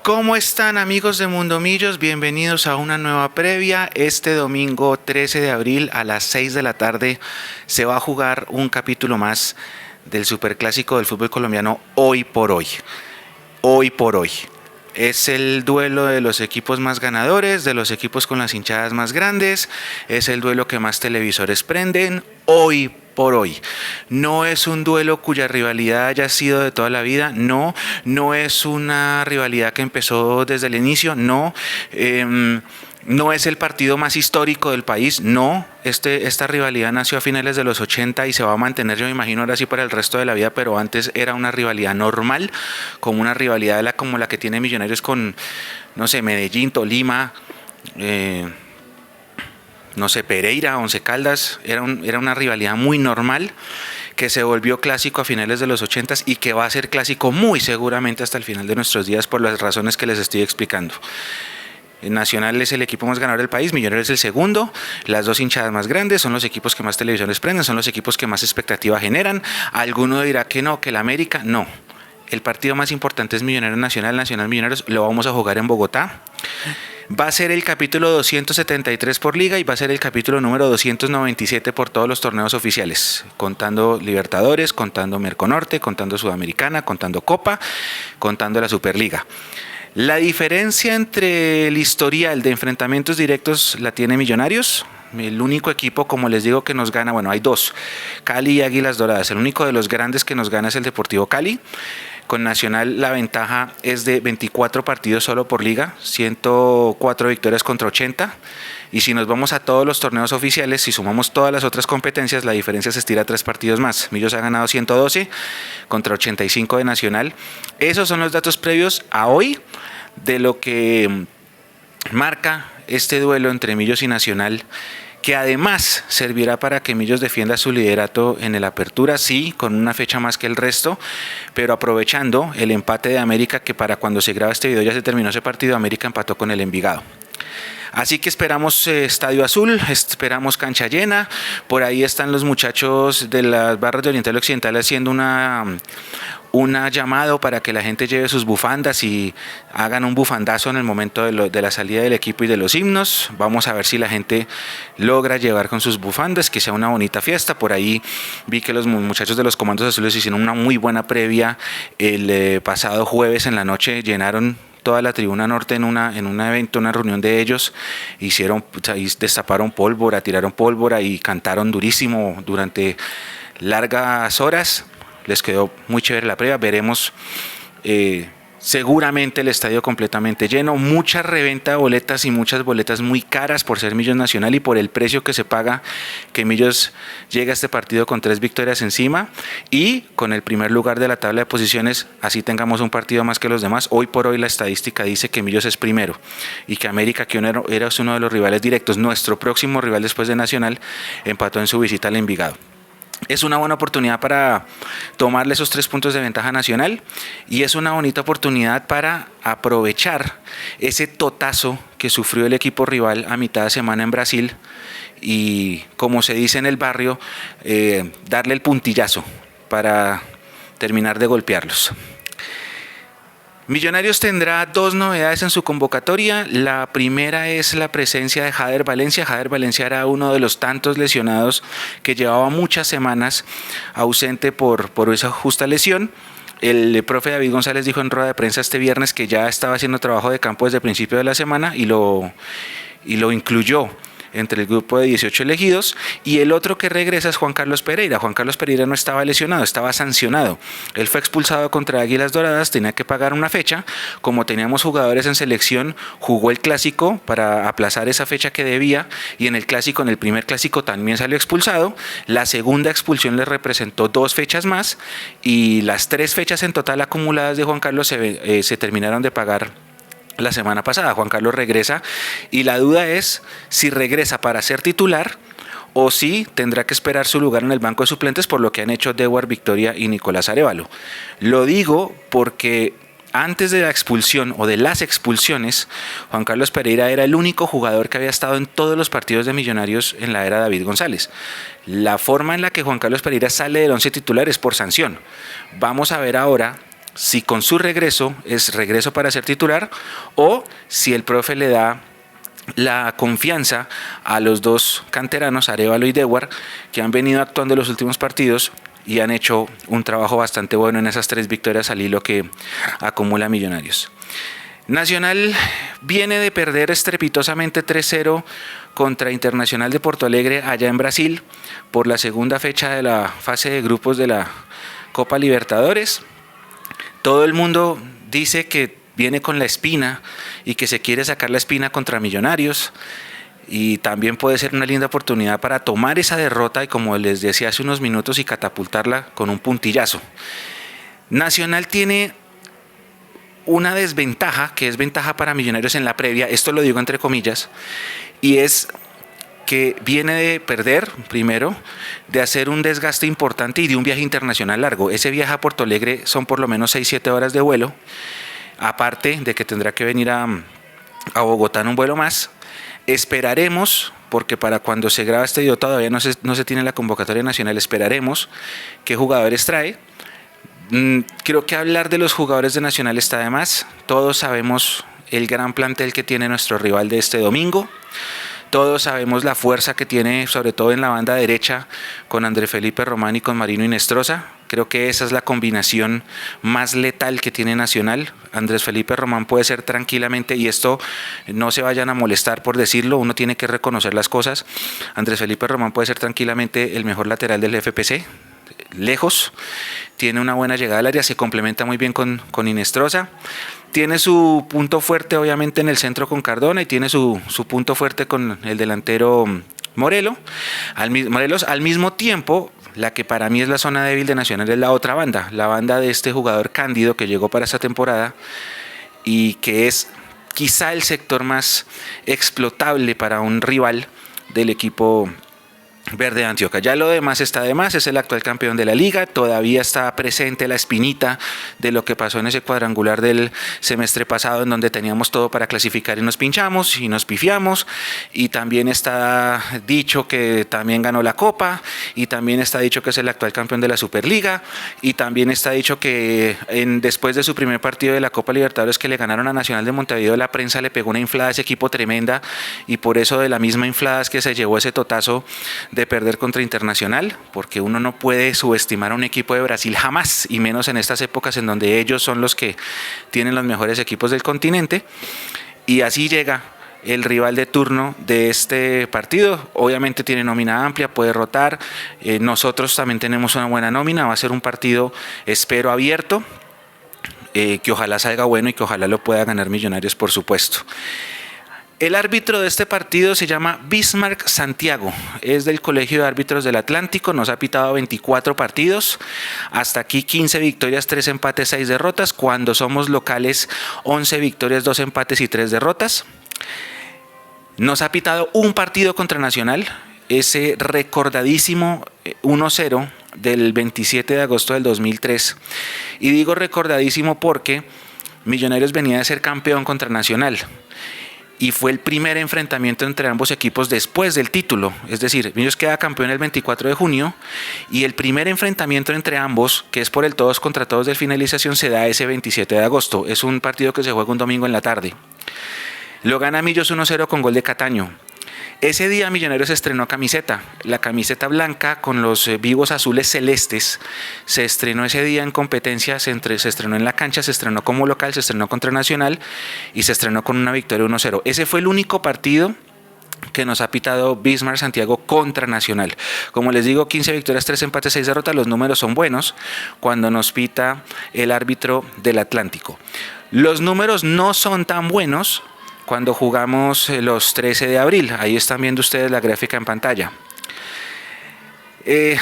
¿Cómo están amigos de Mundomillos? Bienvenidos a una nueva previa. Este domingo 13 de abril a las 6 de la tarde se va a jugar un capítulo más del Superclásico del fútbol colombiano hoy por hoy. Hoy por hoy. Es el duelo de los equipos más ganadores, de los equipos con las hinchadas más grandes, es el duelo que más televisores prenden, hoy por hoy. No es un duelo cuya rivalidad haya sido de toda la vida, no es una rivalidad que empezó desde el inicio, no es el partido más histórico del país, esta rivalidad nació a finales de los 80 y se va a mantener, yo me imagino, ahora sí para el resto de la vida, pero antes era una rivalidad normal, como una rivalidad como la que tiene Millonarios con, no sé, Medellín, Tolima, Pereira, Once Caldas. Era una rivalidad muy normal que se volvió clásico a finales de los 80 y que va a ser clásico muy seguramente hasta el final de nuestros días por las razones que les estoy explicando. Nacional es el equipo más ganador del país, Millonarios es el segundo, las dos hinchadas más grandes, son los equipos que más televisiones prenden, son los equipos que más expectativa generan. Alguno dirá que no, que el América, no. El partido más importante es Millonarios Nacional, Nacional Millonarios, lo vamos a jugar en Bogotá. Va a ser el capítulo 273 por liga y va a ser el capítulo número 297 por todos los torneos oficiales, contando Libertadores, contando Merconorte, contando Sudamericana, contando Copa, contando la Superliga. La diferencia entre el historial de enfrentamientos directos la tiene Millonarios. El único equipo, como les digo, que nos gana, bueno, hay dos, Cali y Águilas Doradas. El único de los grandes que nos gana es el Deportivo Cali. Con Nacional la ventaja es de 24 partidos solo por liga, 104 victorias contra 80. Y si nos vamos a todos los torneos oficiales, si sumamos todas las otras competencias, la diferencia se estira a 3 partidos más. Millos ha ganado 112 contra 85 de Nacional. Esos son los datos previos a hoy de lo que marca este duelo entre Millos y Nacional, que además servirá para que Millos defienda su liderato en el Apertura, sí, con una fecha más que el resto, pero aprovechando el empate de América, que para cuando se graba este video ya se terminó ese partido. América empató con el Envigado. Así que esperamos Estadio Azul, esperamos cancha llena. Por ahí están los muchachos de las barras de Oriental y Occidental haciendo una llamado para que la gente lleve sus bufandas y hagan un bufandazo en el momento de la salida del equipo y de los himnos. Vamos a ver si la gente logra llevar con sus bufandas, que sea una bonita fiesta. Por ahí vi que los muchachos de los Comandos Azules hicieron una muy buena previa el pasado jueves en la noche, llenaron toda la tribuna norte en un evento, una reunión de ellos, destaparon pólvora, tiraron pólvora y cantaron durísimo durante largas horas. Les quedó muy chévere la previa. Veremos seguramente el estadio completamente lleno, mucha reventa de boletas y muchas boletas muy caras por ser Millos Nacional y por el precio que se paga, que Millos llega a este partido con 3 victorias encima y con el primer lugar de la tabla de posiciones, así tengamos un partido más que los demás. Hoy por hoy la estadística dice que Millos es primero y que América, que era uno de los rivales directos, nuestro próximo rival después de Nacional, empató en su visita al Envigado. Es una buena oportunidad para tomarle esos 3 puntos de ventaja a Nacional y es una bonita oportunidad para aprovechar ese totazo que sufrió el equipo rival a mitad de semana en Brasil y, como se dice en el barrio, darle el puntillazo para terminar de golpearlos. Millonarios tendrá 2 novedades en su convocatoria. La primera es la presencia de Jader Valencia. Jader Valencia era uno de los tantos lesionados que llevaba muchas semanas ausente por esa justa lesión. El profe David González dijo en rueda de prensa este viernes que ya estaba haciendo trabajo de campo desde el principio de la semana y lo incluyó entre el grupo de 18 elegidos. Y el otro que regresa es Juan Carlos Pereira. Juan Carlos Pereira no estaba lesionado, estaba sancionado. Él fue expulsado contra Águilas Doradas, tenía que pagar una fecha. Como teníamos jugadores en selección, jugó el clásico para aplazar esa fecha que debía y en el primer clásico también salió expulsado. La segunda expulsión le representó 2 fechas más y las 3 fechas en total acumuladas de Juan Carlos se terminaron de pagar la semana pasada. Juan Carlos regresa y la duda es si regresa para ser titular o si tendrá que esperar su lugar en el banco de suplentes, por lo que han hecho Dewar Victoria y Nicolás Arévalo. Lo digo porque antes de la expulsión o de las expulsiones, Juan Carlos Pereira era el único jugador que había estado en todos los partidos de Millonarios en la era David González. La forma en la que Juan Carlos Pereira sale del once titular es por sanción. Vamos a ver ahora si con su regreso es regreso para ser titular o si el profe le da la confianza a los dos canteranos, Arévalo y Dewar, que han venido actuando en los últimos partidos y han hecho un trabajo bastante bueno en esas 3 victorias al hilo que acumula Millonarios. Nacional viene de perder estrepitosamente 3-0 contra Internacional de Porto Alegre allá en Brasil por la segunda fecha de la fase de grupos de la Copa Libertadores. Todo el mundo dice que viene con la espina y que se quiere sacar la espina contra Millonarios, y también puede ser una linda oportunidad para tomar esa derrota y, como les decía hace unos minutos, y catapultarla con un puntillazo. Nacional tiene una desventaja, que es ventaja para Millonarios en la previa, esto lo digo entre comillas, y es que viene de perder, primero, de hacer un desgaste importante y de un viaje internacional largo. Ese viaje a Porto Alegre son por lo menos 6-7 horas de vuelo, aparte de que tendrá que venir a Bogotá en un vuelo más. Esperaremos, porque para cuando se graba este video todavía no se tiene la convocatoria nacional, esperaremos qué jugadores trae. Creo que hablar de los jugadores de Nacional está de más. Todos sabemos el gran plantel que tiene nuestro rival de este domingo. Todos sabemos la fuerza que tiene, sobre todo en la banda derecha, con Andrés Felipe Román y con Marino Inestrosa. Creo que esa es la combinación más letal que tiene Nacional. Andrés Felipe Román puede ser tranquilamente, y esto no se vayan a molestar por decirlo, uno tiene que reconocer las cosas. Andrés Felipe Román puede ser tranquilamente el mejor lateral del FPC, lejos. Tiene una buena llegada al área, se complementa muy bien con Inestrosa. Tiene su punto fuerte obviamente en el centro con Cardona, y tiene su punto fuerte con el delantero Morelos. Al mismo tiempo, la que para mí es la zona débil de Nacional es la otra banda, la banda de este jugador Cándido que llegó para esta temporada y que es quizá el sector más explotable para un rival del equipo verde de Antioquia. Ya lo demás está de más, es el actual campeón de la liga, todavía está presente la espinita de lo que pasó en ese cuadrangular del semestre pasado, en donde teníamos todo para clasificar y nos pinchamos y nos pifiamos, y también está dicho que también ganó la Copa, y también está dicho que es el actual campeón de la Superliga, y también está dicho que después de su primer partido de la Copa Libertadores que le ganaron a Nacional de Montevideo, la prensa le pegó una inflada a ese equipo tremenda, y por eso de la misma inflada es que se llevó ese totazo de perder contra Internacional, porque uno no puede subestimar a un equipo de Brasil jamás, y menos en estas épocas en donde ellos son los que tienen los mejores equipos del continente. Y así llega el rival de turno de este partido. Obviamente tiene nómina amplia, puede rotar. Nosotros también tenemos una buena nómina. Va a ser un partido, espero, abierto, que ojalá salga bueno y que ojalá lo pueda ganar Millonarios, por supuesto. El árbitro de este partido se llama Bismarck Santiago, es del Colegio de Árbitros del Atlántico, nos ha pitado 24 partidos, hasta aquí 15 victorias, 3 empates, 6 derrotas, cuando somos locales 11 victorias, 2 empates y 3 derrotas. Nos ha pitado un partido contra Nacional, ese recordadísimo 1-0 del 27 de agosto del 2003, y digo recordadísimo porque Millonarios venía de ser campeón contra Nacional, y fue el primer enfrentamiento entre ambos equipos después del título. Es decir, Millos queda campeón el 24 de junio y el primer enfrentamiento entre ambos, que es por el todos contra todos de finalización, se da ese 27 de agosto. Es un partido que se juega un domingo en la tarde. Lo gana Millos 1-0 con gol de Cataño. Ese día Millonarios estrenó camiseta, la camiseta blanca con los vivos azules celestes. Se estrenó ese día en competencia, se estrenó en la cancha, se estrenó como local, se estrenó contra Nacional y se estrenó con una victoria 1-0. Ese fue el único partido que nos ha pitado Bismarck Santiago contra Nacional. Como les digo, 15 victorias, 3 empates, 6 derrotas, los números son buenos cuando nos pita el árbitro del Atlántico. Los números no son tan buenos cuando jugamos los 13 de abril. Ahí están viendo ustedes la gráfica en pantalla.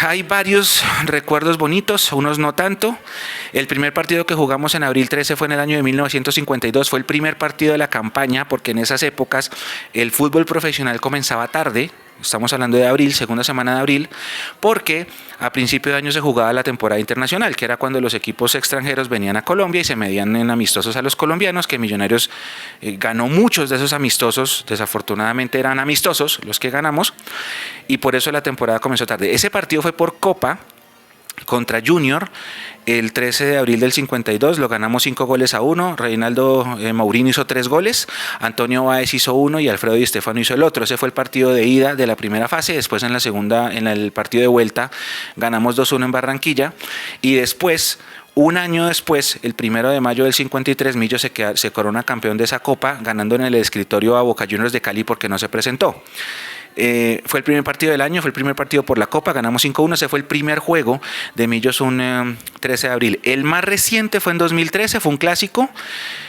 Hay varios recuerdos bonitos, unos no tanto. El primer partido que jugamos en abril 13 fue en el año de 1952, fue el primer partido de la campaña, porque en esas épocas el fútbol profesional comenzaba tarde. Estamos hablando de abril, segunda semana de abril, porque a principio de año se jugaba la temporada internacional, que era cuando los equipos extranjeros venían a Colombia y se medían en amistosos a los colombianos, que Millonarios ganó muchos de esos amistosos, desafortunadamente eran amistosos los que ganamos, y por eso la temporada comenzó tarde. Ese partido fue por Copa, contra Junior el 13 de abril del 52, lo ganamos 5-1. Reinaldo Maurín hizo 3 goles, Antonio Báez hizo 1 y Alfredo Di Stéfano hizo el otro. Ese fue el partido de ida de la primera fase. Después en la segunda, en el partido de vuelta, ganamos 2-1 en Barranquilla, y después, un año después, el 1 de mayo del 53, Millos se corona campeón de esa copa, ganando en el escritorio a Boca Juniors de Cali porque no se presentó. Fue el primer partido del año, fue el primer partido por la Copa, ganamos 5-1, ese fue el primer juego de Millos un 13 de abril. El más reciente fue en 2013, fue un clásico.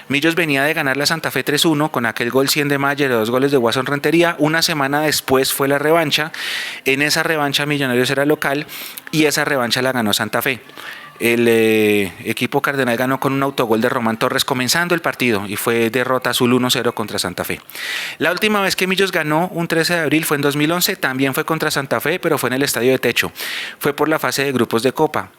Millos venía de ganar la Santa Fe 3-1 con aquel gol 100 de Mayer y 2 goles de Guasón Rentería. Una semana después fue la revancha. En esa revancha Millonarios era local y esa revancha la ganó Santa Fe. El equipo cardenal ganó con un autogol de Román Torres comenzando el partido y fue derrota azul 1-0 contra Santa Fe. La última vez que Millos ganó un 13 de abril fue en 2011, también fue contra Santa Fe, pero fue en el Estadio de Techo. Fue por la fase de grupos de Copa.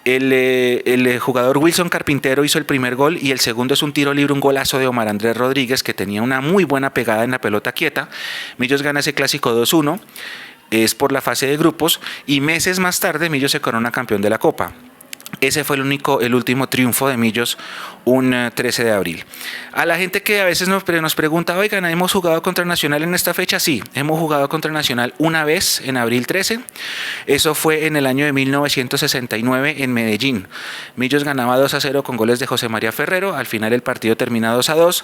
El jugador Wilson Carpintero hizo el primer gol y el segundo es un tiro libre, un golazo de Omar Andrés Rodríguez, que tenía una muy buena pegada en la pelota quieta. Millos gana ese clásico 2-1, es por la fase de grupos, y meses más tarde Millos se corona campeón de la Copa. Ese fue el último triunfo de Millos, un 13 de abril. A la gente que a veces nos pregunta, oigan, ¿hemos jugado contra Nacional en esta fecha? Sí, hemos jugado contra Nacional una vez en abril 13. Eso fue en el año de 1969 en Medellín. Millos ganaba 2-0 con goles de José María Ferrero. Al final el partido termina 2-2.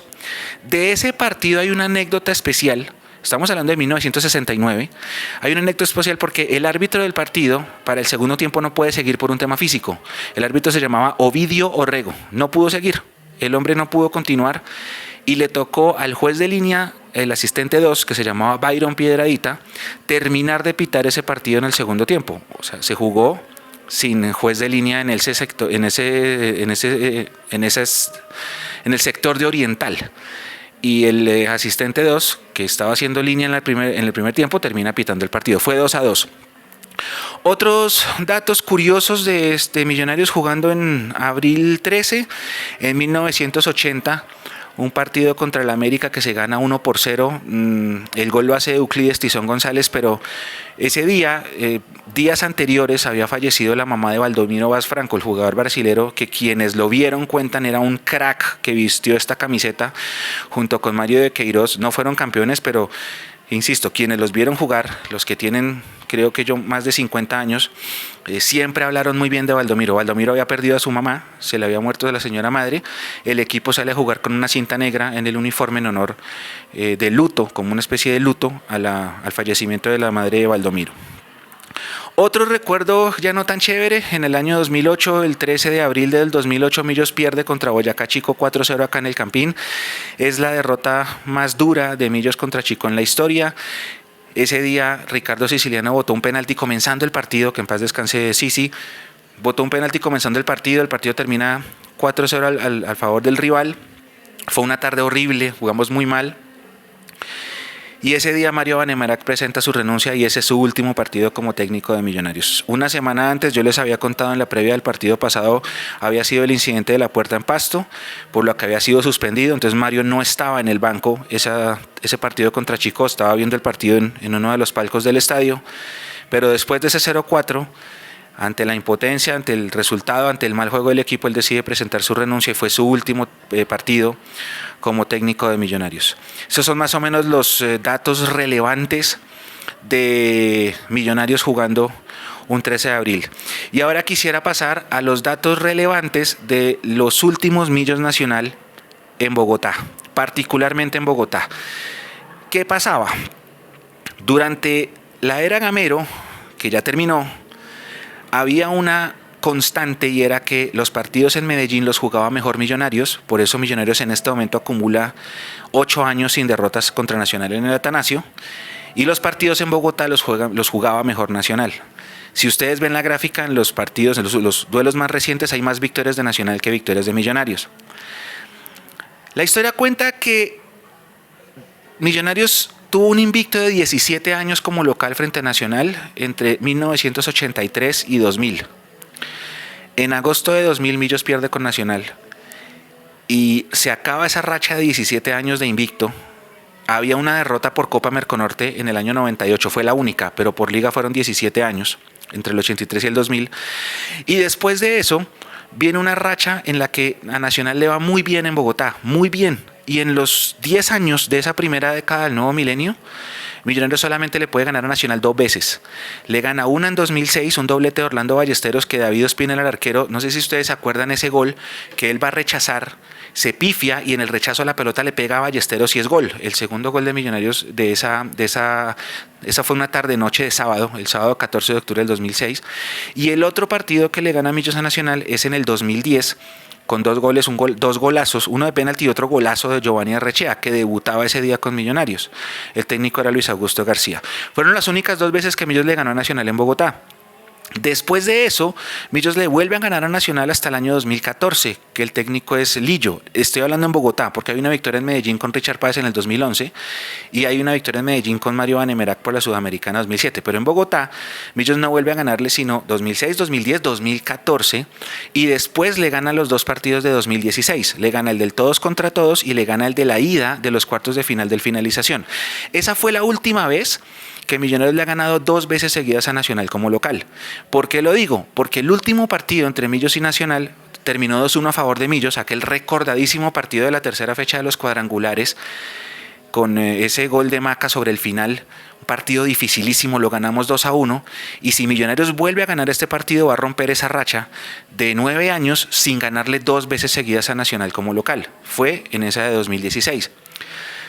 De ese partido hay una anécdota especial. Estamos hablando de 1969. Hay una anécdota especial porque el árbitro del partido para el segundo tiempo no puede seguir por un tema físico. El árbitro se llamaba Ovidio Orrego. No pudo seguir. El hombre no pudo continuar y le tocó al juez de línea, el asistente 2, que se llamaba Byron Piedradita, terminar de pitar ese partido en el segundo tiempo. O sea, se jugó sin juez de línea en el sector de Oriental. Y el asistente 2, que estaba haciendo línea en el primer tiempo, termina pitando el partido. Fue 2-2. Otros datos curiosos de Millonarios jugando en abril 13, en 1980, un partido contra el América que se gana 1-0. El gol lo hace Euclides Tizón González, pero ese día, días anteriores, había fallecido la mamá de Valdomiro Vaz Franco, el jugador brasilero, que quienes lo vieron cuentan era un crack que vistió esta camiseta junto con Mario de Queiroz. No fueron campeones, pero insisto, quienes los vieron jugar, los que tienen, creo que yo, más de 50 años, siempre hablaron muy bien de Valdomiro. Valdomiro había perdido a su mamá, se le había muerto de la señora madre. El equipo sale a jugar con una cinta negra en el uniforme en honor de luto, como una especie de luto al fallecimiento de la madre de Valdomiro. Otro recuerdo ya no tan chévere, en el año 2008, el 13 de abril del 2008, Millos pierde contra Boyacá Chico 4-0 acá en el Campín. Es la derrota más dura de Millos contra Chico en la historia. Ese día Ricardo Siciliano botó un penalti comenzando el partido, que en paz descanse Sisi. Botó un penalti comenzando el partido termina 4-0 al favor del rival. Fue una tarde horrible, jugamos muy mal. Y ese día Mario Vanemerac presenta su renuncia y ese es su último partido como técnico de Millonarios. Una semana antes, yo les había contado en la previa del partido pasado, había sido el incidente de la puerta en Pasto, por lo que había sido suspendido. Entonces Mario no estaba en el banco ese partido contra Chico, estaba viendo el partido en uno de los palcos del estadio. Pero después de ese 0-4, ante la impotencia, ante el resultado, ante el mal juego del equipo, él decide presentar su renuncia y fue su último partido como técnico de Millonarios. Esos son más o menos los datos relevantes de Millonarios jugando un 13 de abril. Y ahora quisiera pasar a los datos relevantes de los últimos Millos Nacional en Bogotá, particularmente en Bogotá. ¿Qué pasaba? Durante la era Gamero, que ya terminó, había una constante y era que los partidos en Medellín los jugaba mejor Millonarios. Por eso Millonarios en este momento acumula 8 años sin derrotas contra Nacional en el Atanasio, y los partidos en Bogotá los jugaba mejor Nacional. Si ustedes ven la gráfica, en los partidos, en los duelos más recientes, hay más victorias de Nacional que victorias de Millonarios. La historia cuenta que Millonarios tuvo un invicto de 17 años como local frente a Nacional entre 1983 y 2000. En agosto de 2000 Millos pierde con Nacional y se acaba esa racha de 17 años de invicto. Había una derrota por Copa Merconorte en el año 98, fue la única, pero por liga fueron 17 años. entre el 83 y el 2000. Y después de eso viene una racha en la que a Nacional le va muy bien en Bogotá, muy bien. Y en los 10 años de esa primera década del nuevo milenio, Millonarios solamente le puede ganar a Nacional 2 veces. Le gana una en 2006, un doblete de Orlando Ballesteros que David Ospina, el arquero, no sé si ustedes se acuerdan ese gol, que él va a rechazar, se pifia y en el rechazo a la pelota le pega a Ballesteros y es gol. El segundo gol de Millonarios esa fue una tarde-noche de sábado, el sábado 14 de octubre del 2006. Y el otro partido que le gana a Millos a Nacional es en el 2010, con dos goles, dos golazos, uno de penalti y otro golazo de Giovanni Arrechea, que debutaba ese día con Millonarios. El técnico era Luis Augusto García. Fueron las únicas 2 veces que Millos le ganó a Nacional en Bogotá. Después de eso, Millos le vuelve a ganar a Nacional hasta el año 2014, que el técnico es Lillo. Estoy hablando en Bogotá, porque hay una victoria en Medellín con Richard Páez en el 2011 y hay una victoria en Medellín con Mario Vanemerac por la Sudamericana 2007. Pero en Bogotá, Millos no vuelve a ganarle sino 2006, 2010, 2014 y después le gana los 2 partidos de 2016. Le gana el del todos contra todos y le gana el de la ida de los cuartos de final del finalización. Esa fue la última vez que Millonarios le ha ganado 2 veces seguidas a Nacional como local. ¿Por qué lo digo? Porque el último partido entre Millos y Nacional terminó 2-1 a favor de Millos, aquel recordadísimo partido de la tercera fecha de los cuadrangulares, con ese gol de Maca sobre el final. Un partido dificilísimo, lo ganamos 2-1, y si Millonarios vuelve a ganar este partido va a romper esa racha de 9 años sin ganarle 2 veces seguidas a Nacional como local. Fue en esa de 2016.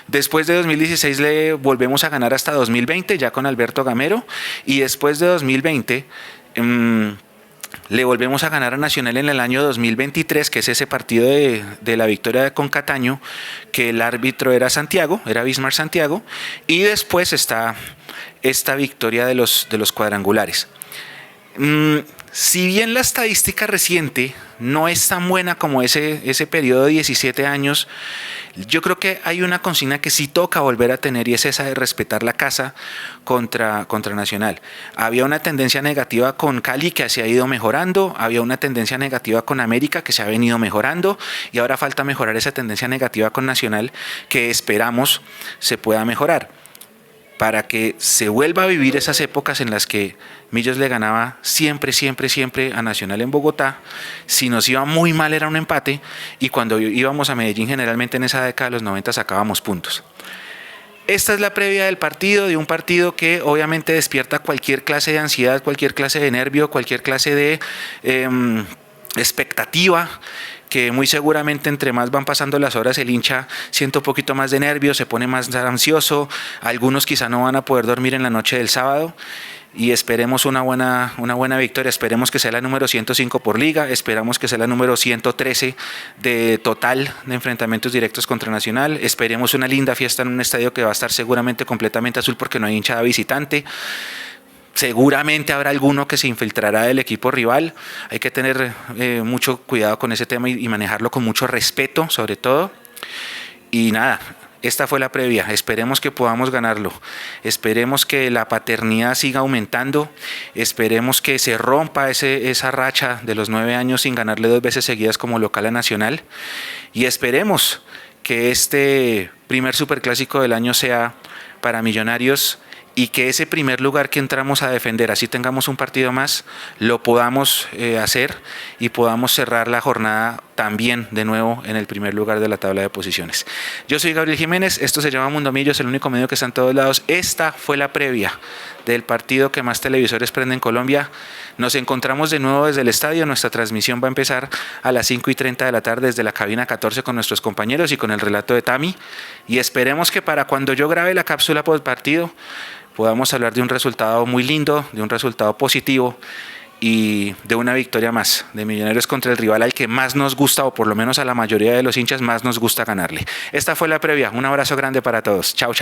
Después de 2016 le volvemos a ganar hasta 2020, ya con Alberto Gamero, y después de 2020 le volvemos a ganar a Nacional en el año 2023, que es ese partido de la victoria con Cataño, que el árbitro era Santiago, era Bismar Santiago, y después está esta victoria de los cuadrangulares. Si bien la estadística reciente no es tan buena como ese periodo de 17 años, yo creo que hay una consigna que sí toca volver a tener y es esa de respetar la casa contra Nacional. Había una tendencia negativa con Cali que se ha ido mejorando, había una tendencia negativa con América que se ha venido mejorando y ahora falta mejorar esa tendencia negativa con Nacional que esperamos se pueda mejorar, para que se vuelva a vivir esas épocas en las que Millos le ganaba siempre a Nacional en Bogotá. Si nos iba muy mal era un empate y cuando íbamos a Medellín generalmente en esa década de los 90 sacábamos puntos. Esta es la previa del partido, de un partido que obviamente despierta cualquier clase de ansiedad, cualquier clase de nervio, cualquier clase de expectativa, que muy seguramente entre más van pasando las horas el hincha siente un poquito más de nervios, se pone más ansioso, algunos quizá no van a poder dormir en la noche del sábado y esperemos una buena victoria, esperemos que sea la número 105 por liga, esperamos que sea la número 113 de total de enfrentamientos directos contra Nacional, esperemos una linda fiesta en un estadio que va a estar seguramente completamente azul porque no hay hinchada visitante. Seguramente habrá alguno que se infiltrará del equipo rival. Hay que tener mucho cuidado con ese tema y manejarlo con mucho respeto, sobre todo. Y nada, esta fue la previa. Esperemos que podamos ganarlo. Esperemos que la paternidad siga aumentando. Esperemos que se rompa esa racha de los 9 años sin ganarle 2 veces seguidas como local a Nacional. Y esperemos que este primer superclásico del año sea para Millonarios y que ese primer lugar que entramos a defender, así tengamos un partido más, lo podamos hacer y podamos cerrar la jornada también de nuevo en el primer lugar de la tabla de posiciones. Yo soy Gabriel Jiménez, esto se llama Mundo Millos, el único medio que está en todos lados. Esta fue la previa del partido que más televisores prende en Colombia. Nos encontramos de nuevo desde el estadio, nuestra transmisión va a empezar a las 5:30 de la tarde desde la cabina 14 con nuestros compañeros y con el relato de Tami, y esperemos que para cuando yo grabe la cápsula post partido podamos hablar de un resultado muy lindo, de un resultado positivo y de una victoria más de Millonarios contra el rival al que más nos gusta, o por lo menos a la mayoría de los hinchas más nos gusta ganarle. Esta fue la previa, un abrazo grande para todos, chao.